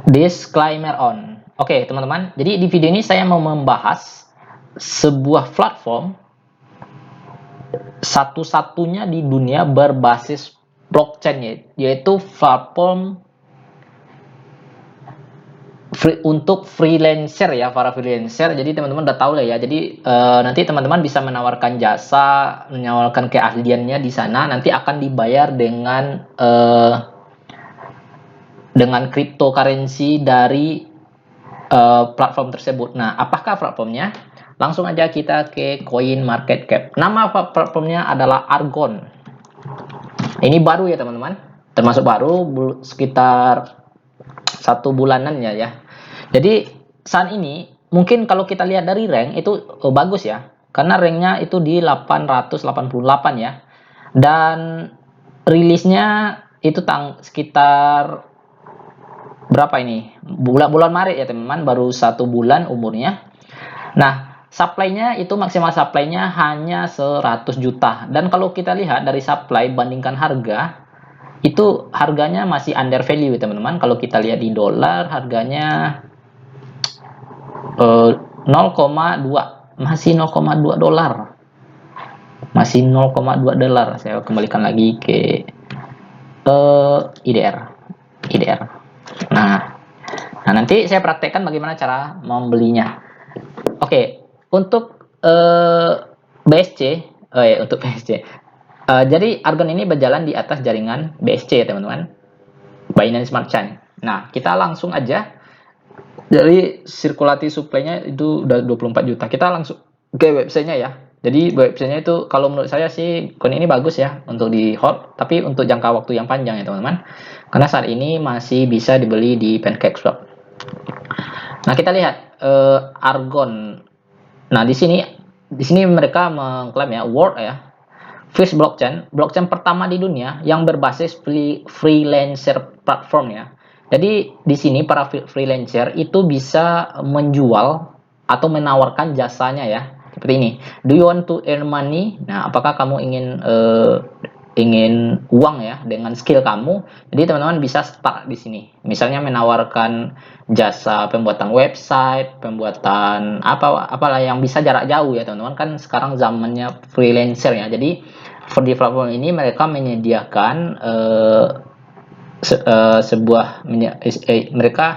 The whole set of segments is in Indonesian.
Disclaimer on. Oke, teman-teman. Jadi di video ini saya mau membahas sebuah platform satu-satunya di dunia berbasis blockchain, yaitu platform untuk freelancer ya, para freelancer. Jadi teman-teman udah tahu lah ya. Jadi nanti teman-teman bisa menawarkan jasa, menawarkan keahliannya di sana. Nanti akan dibayar dengan cryptocurrency dari platform tersebut. Nah, apakah platformnya? Langsung aja kita ke Coin Market Cap. Nama platformnya adalah Argon. Ini baru ya teman-teman, termasuk baru, sekitar 1 bulanan ya. Jadi saat ini mungkin kalau kita lihat dari rank itu bagus ya, karena ranknya itu di 888 ya. Dan rilisnya itu sekitar berapa ini? Bulan Maret ya teman-teman, baru 1 bulan umurnya. Nah, supply-nya itu maksimal supply-nya hanya 100 juta. Dan kalau kita lihat dari supply bandingkan harga, itu harganya masih under value teman-teman. Kalau kita lihat di dolar harganya 0,2, masih 0,2 dolar. Masih 0,2 dolar. Saya kembalikan lagi ke IDR. Nah, nanti saya praktekkan bagaimana cara membelinya. Oke, untuk BSC, untuk BSC. Jadi Argon ini berjalan di atas jaringan BSC ya teman-teman, Binance Smart Chain. Nah, kita langsung aja dari sirkulasi supply-nya itu udah 24 juta. Kita langsung ke websitenya ya. Jadi websitenya itu kalau menurut saya sih coin ini bagus ya untuk di hold, tapi untuk jangka waktu yang panjang ya teman-teman. Karena saat ini masih bisa dibeli di PancakeSwap. Nah, kita lihat Argon. Nah, di sini mereka mengklaim ya world ya, first blockchain pertama di dunia yang berbasis freelancer platform ya. Jadi di sini para freelancer itu bisa menjual atau menawarkan jasanya ya. Seperti ini. Do you want to earn money? Nah, apakah kamu ingin uang ya dengan skill kamu? Jadi teman-teman bisa start di sini. Misalnya menawarkan jasa pembuatan website, pembuatan apalah yang bisa jarak jauh ya teman-teman. Kan sekarang zamannya freelancer ya. Jadi di platform ini mereka menyediakan mereka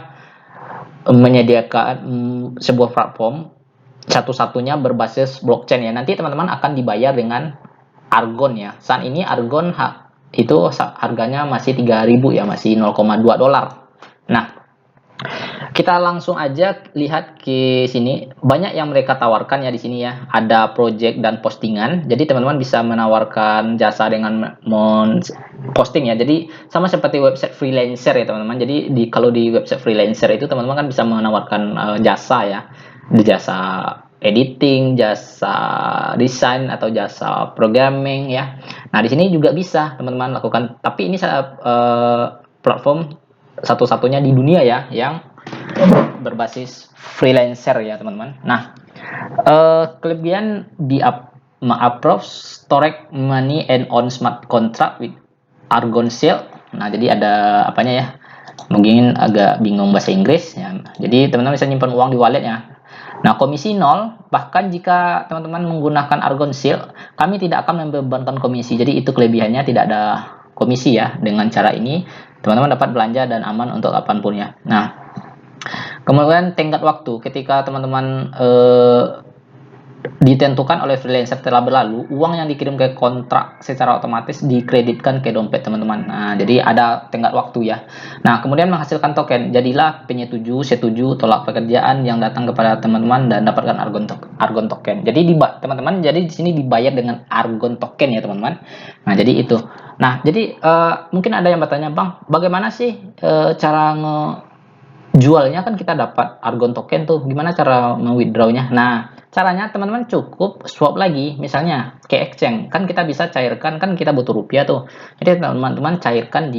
menyediakan sebuah platform satu-satunya berbasis blockchain ya. Nanti teman-teman akan dibayar dengan Argon ya. Saat ini Argon itu harganya masih 3.000 ya, masih 0,2 dolar. Nah, kita langsung aja lihat ke sini. Banyak yang mereka tawarkan ya di sini ya. Ada project dan postingan. Jadi teman-teman bisa menawarkan jasa dengan posting ya. Jadi sama seperti website freelancer ya teman-teman. Jadi kalau di website freelancer itu teman-teman kan bisa menawarkan jasa ya. Jasa editing, jasa desain atau jasa programming ya. Nah, di sini juga bisa teman-teman lakukan. Tapi ini platform satu-satunya di dunia ya yang berbasis freelancer ya teman-teman. Nah, kelebihan di approve storage money and on smart contract with Argon Shield. Nah, jadi ada apanya ya? Mungkin agak bingung bahasa Inggris ya. Jadi teman-teman bisa nyimpan uang di walletnya. Nah, komisi 0, bahkan jika teman-teman menggunakan Argon Shield, kami tidak akan membebankan komisi. Jadi itu kelebihannya, tidak ada komisi ya. Dengan cara ini, teman-teman dapat belanja dan aman untuk kapanpun ya. Nah, kemudian tenggat waktu, ketika teman-teman ditentukan oleh freelancer telah berlalu, uang yang dikirim ke kontrak secara otomatis dikreditkan ke dompet teman-teman. Nah, jadi ada tenggat waktu ya. Nah, kemudian menghasilkan token. Jadilah penyetuju, setuju, tolak pekerjaan yang datang kepada teman-teman dan dapatkan Argon token. Jadi teman-teman, jadi di sini dibayar dengan Argon token ya teman-teman. Nah, jadi itu. Nah, jadi mungkin ada yang bertanya, "Bang, bagaimana sih cara jualnya? Kan kita dapat Argon token tuh, gimana cara withdraw-nya?" Nah, caranya teman-teman cukup swap lagi, misalnya ke exchange. Kan kita bisa cairkan, kan kita butuh rupiah tuh. Jadi teman-teman cairkan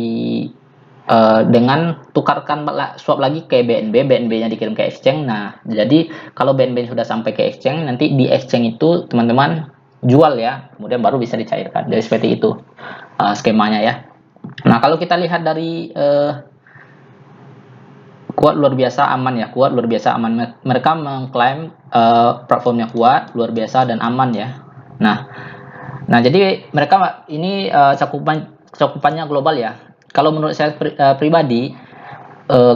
dengan tukarkan swap lagi ke BNB, BNB-nya dikirim ke exchange. Nah, jadi kalau BNB sudah sampai ke exchange, nanti di exchange itu teman-teman jual ya, kemudian baru bisa dicairkan. Jadi seperti itu skemanya ya. Nah, kalau kita lihat dari kuat luar biasa aman ya, kuat luar biasa aman. Mereka mengklaim platformnya kuat luar biasa dan aman ya. Nah, jadi mereka ini cakupannya global ya. Kalau menurut saya pribadi,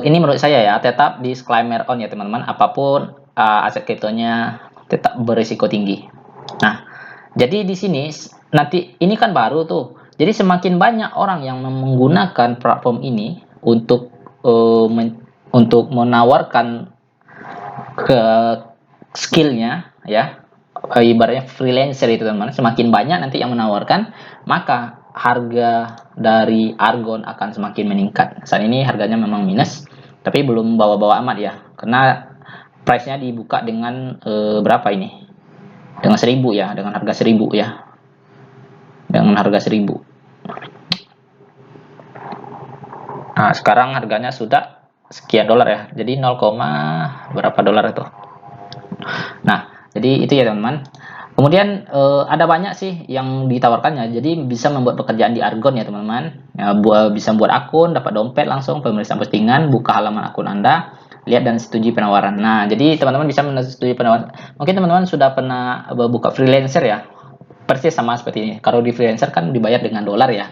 ini menurut saya ya, tetap disclaimer on ya teman-teman. Apapun aset kriptonya tetap berisiko tinggi. Nah, jadi di sini nanti ini kan baru tuh. Jadi semakin banyak orang yang menggunakan platform ini untuk menawarkan ke skillnya ya, ibaratnya freelancer itu teman-teman, semakin banyak nanti yang menawarkan, maka harga dari argon akan semakin meningkat. Saat ini harganya memang minus, tapi belum bawa-bawa amat ya, karena price-nya dibuka dengan berapa ini? Dengan 1000 ya, dengan harga 1000 ya, dengan harga 1000. Nah, sekarang harganya sudah sekian dolar ya, jadi 0, berapa dolar itu. Nah, jadi itu ya teman-teman. Kemudian ada banyak sih yang ditawarkannya. Jadi bisa membuat pekerjaan di Argon ya teman-teman. Ya, bisa membuat akun, dapat dompet langsung, pemeriksaan postingan, buka halaman akun Anda, lihat dan setujui penawaran. Nah, jadi teman-teman bisa menyetujui penawaran. Mungkin teman-teman sudah pernah buka freelancer ya. Persis sama seperti ini. Kalau di freelancer kan dibayar dengan dolar ya,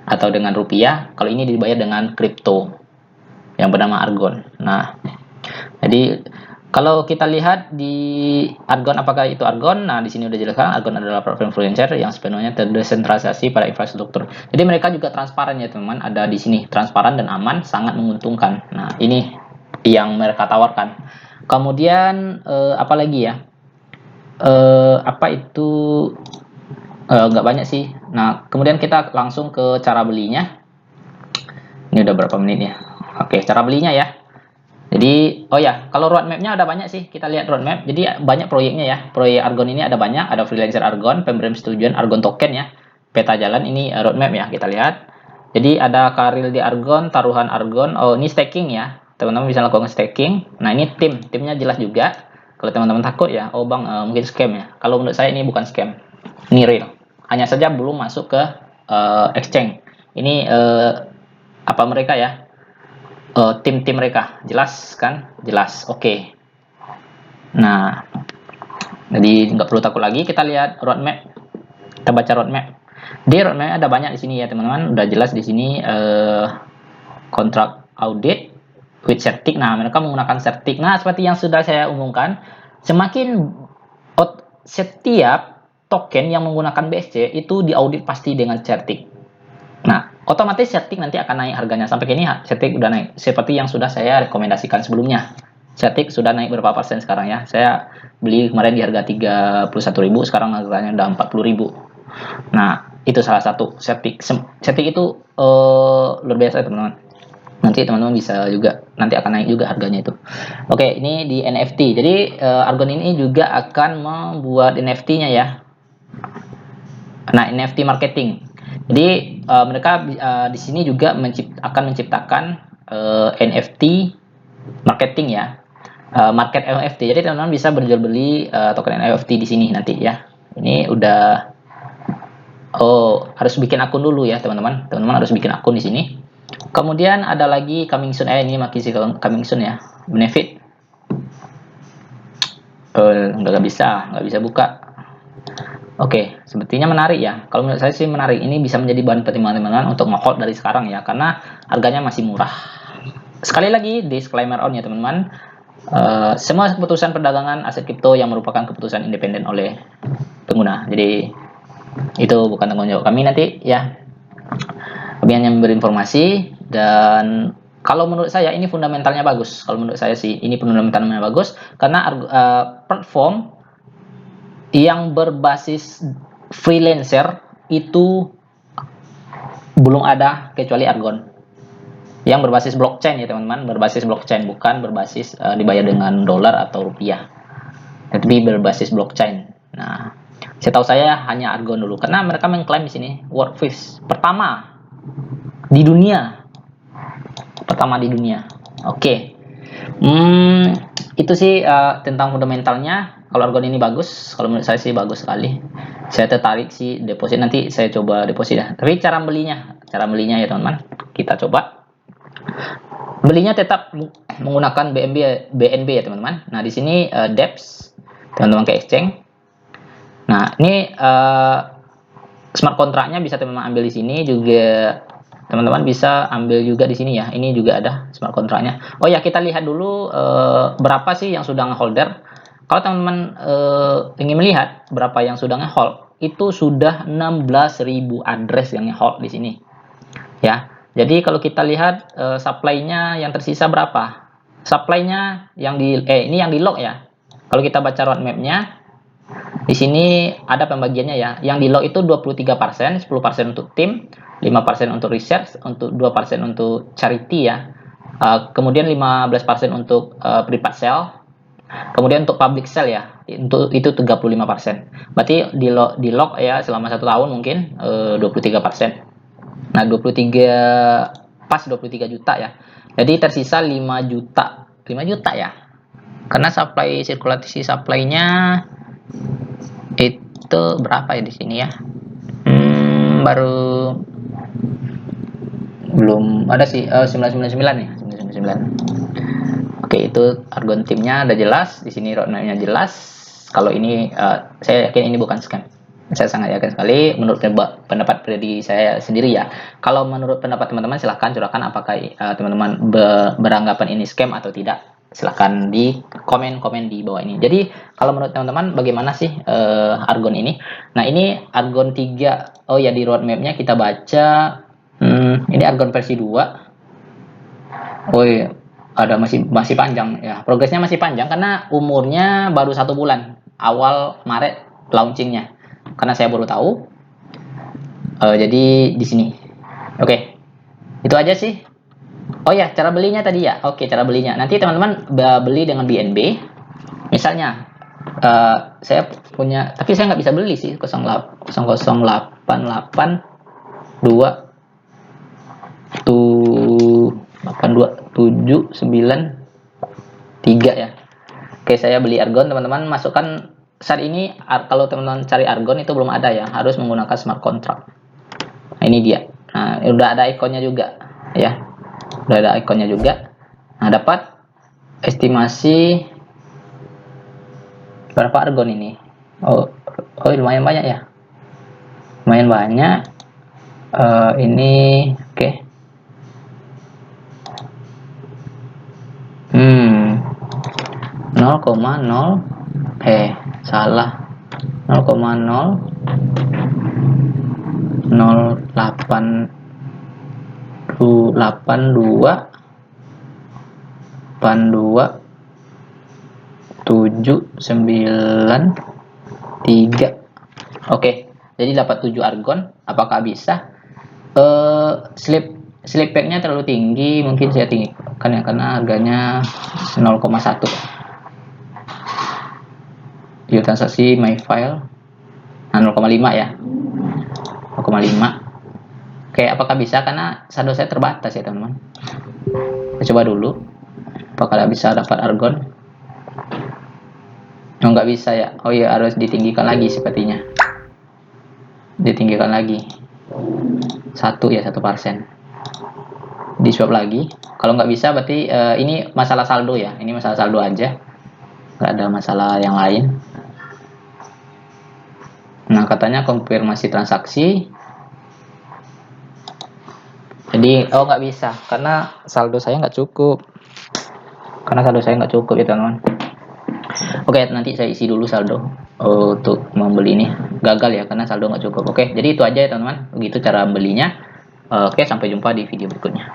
atau dengan rupiah. Kalau ini dibayar dengan kripto yang bernama Argon. Nah, jadi kalau kita lihat di Argon, apakah itu Argon? Nah, di sini udah jelaskan Argon adalah platform freelancer yang sepenuhnya terdesentralisasi pada infrastruktur. Jadi mereka juga transparan ya teman-teman. Ada di sini transparan dan aman, sangat menguntungkan. Nah, ini yang mereka tawarkan. Kemudian apa lagi ya? Apa itu? Nggak banyak sih. Nah, kemudian kita langsung ke cara belinya. Ini udah berapa menit ya? Oke, cara belinya ya. Jadi, oh ya, kalau roadmap-nya ada banyak sih. Kita lihat roadmap. Jadi banyak proyeknya ya. Proyek Argon ini ada banyak. Ada freelancer Argon, pemberian setujuan Argon token ya. Peta jalan ini roadmap ya. Kita lihat. Jadi ada karir di Argon, taruhan Argon. Oh, ini staking ya. Teman-teman bisa lakukan staking. Nah, ini timnya jelas juga. Kalau teman-teman takut ya, oh bang, mungkin scam ya. Kalau menurut saya ini bukan scam. Ini real. Hanya saja belum masuk ke exchange. Ini apa mereka ya? Tim-tim mereka jelas kan, jelas, oke. Nah, jadi nggak perlu takut lagi. Kita lihat roadmap, kita baca roadmap. Di roadmap ada banyak di sini ya teman-teman, udah jelas di sini kontrak audit with certik. Nah, mereka menggunakan certik. Nah, seperti yang sudah saya umumkan, semakin setiap token yang menggunakan BSC itu diaudit pasti dengan certik. Nah, otomatis Certik nanti akan naik harganya. Sampai kini Certik udah naik. Seperti yang sudah saya rekomendasikan sebelumnya. Certik sudah naik berapa persen sekarang ya. Saya beli kemarin di harga 31.000, sekarang harganya udah 40.000. Nah, itu salah satu Certik. Certik itu luar biasa teman-teman. Nanti teman-teman bisa juga, nanti akan naik juga harganya itu. Oke, ini di NFT. Jadi Argon ini juga akan membuat NFT-nya ya. Nah, NFT marketing. Jadi mereka di sini juga akan menciptakan NFT marketing ya, market NFT. Jadi teman-teman bisa berjual beli token NFT di sini nanti ya. Ini udah, harus bikin akun dulu ya teman-teman. Teman-teman harus bikin akun di sini. Kemudian ada lagi coming soon. Ini masih coming soon ya. Benefit. Nggak bisa buka. Oke, sepertinya menarik ya. Kalau menurut saya sih menarik. Ini bisa menjadi bahan pertimbangan teman-teman untuk nge-hold dari sekarang ya, karena harganya masih murah. Sekali lagi, disclaimer on ya teman-teman. Semua keputusan perdagangan aset kripto yang merupakan keputusan independen oleh pengguna. Jadi itu bukan tanggung jawab kami nanti ya. Kami hanya memberi informasi, dan kalau menurut saya ini fundamentalnya bagus. Kalau menurut saya sih ini fundamentalnya bagus karena platform yang berbasis freelancer itu belum ada kecuali Argon. Yang berbasis blockchain ya teman-teman, berbasis blockchain, bukan berbasis dibayar dengan dolar atau rupiah, tapi berbasis blockchain. Nah, saya tahu saya hanya Argon dulu karena mereka mengklaim di sini WordFish pertama di dunia. Oke. Itu sih tentang fundamentalnya. Kalau Argon ini bagus, kalau menurut saya sih bagus sekali. Saya tertarik sih deposit, nanti saya coba deposit ya. Tapi cara belinya ya teman-teman, kita coba. Belinya tetap menggunakan BNB ya teman-teman. Nah di sini dEPS teman-teman ke exchange. Nah ini smart kontraknya bisa teman-teman ambil di sini juga. Teman-teman bisa ambil juga di sini ya. Ini juga ada smart kontraknya. Oh ya, kita lihat dulu berapa sih yang sudah ngeholder. Kalau teman-teman ingin melihat berapa yang sudah ngehold, itu sudah 16.000 address yang ngehold di sini. Ya. Jadi kalau kita lihat supply-nya yang tersisa berapa? Supply-nya yang ini yang di log ya. Kalau kita baca roadmap-nya, di sini ada pembagiannya ya. Yang di log itu 23%, 10% untuk tim, 5% untuk research, untuk 2% untuk charity ya. Kemudian 15% untuk private sale. Kemudian untuk public sale ya, itu 35%. Berarti di log ya selama 1 tahun mungkin 23%. Nah, 23 pas 23 juta ya. Jadi tersisa 5 juta. 5 juta ya. Karena sirkulasi supply-nya itu berapa ya di sini ya? Baru belum ada sih 999 ya, 999. Oke, itu Argon timnya udah jelas, di sini roadmap-nya jelas. Kalau ini saya yakin ini bukan scam. Saya sangat yakin sekali menurut pendapat pribadi saya sendiri ya. Kalau menurut pendapat teman-teman silahkan curahkan apakah teman-teman beranggapan ini scam atau tidak. Silahkan di komen-komen di bawah ini. Jadi kalau menurut teman-teman bagaimana sih Argon ini? Nah ini Argon 3. Oh ya, di roadmap-nya kita baca ini Argon versi 2. Oh iya, ada masih panjang ya. Progresnya masih panjang karena umurnya baru 1 bulan. Awal Maret launchingnya. Karena saya baru tahu. Jadi di sini. Oke. Itu aja sih. Oh ya, cara belinya tadi ya. Oke, cara belinya. Nanti teman-teman beli dengan BNB. Misalnya saya punya, tapi saya nggak bisa beli sih 00882 793 ya. Oke, saya beli Argon, teman-teman masukkan saat ini. Kalau teman-teman cari Argon itu belum ada ya, harus menggunakan smart contract. Nah, ini dia. Nah, udah ada ikonnya juga ya. Udah ada ikonnya juga. Nah, dapat estimasi berapa Argon ini. Oh lumayan banyak ya. Lumayan banyak. Ini oke. 0,0 salah 0,0828279 oke, jadi dapat 7 Argon. Apakah bisa? Slip pack-nya terlalu tinggi, mungkin saya tinggikan ya karena harganya 0,1. View transaksi my file 0,5 ya, 0,5. Oke, apakah bisa? Karena saldo saya terbatas ya teman-teman. Kita coba dulu apakah bisa dapat Argon. Oh, nggak bisa ya. Oh iya, harus ditinggikan lagi sepertinya. Ditinggikan lagi 1%. Di swap lagi. Kalau nggak bisa berarti ini masalah saldo ya. Ini masalah saldo aja, nggak ada masalah yang lain. Nah, katanya konfirmasi transaksi. Jadi nggak bisa karena saldo saya nggak cukup. Ya teman-teman. Oke, nanti saya isi dulu saldo untuk membeli ini. Gagal ya karena saldo nggak cukup. Oke, jadi itu aja ya teman-teman. Begitu cara belinya. Oke, sampai jumpa di video berikutnya.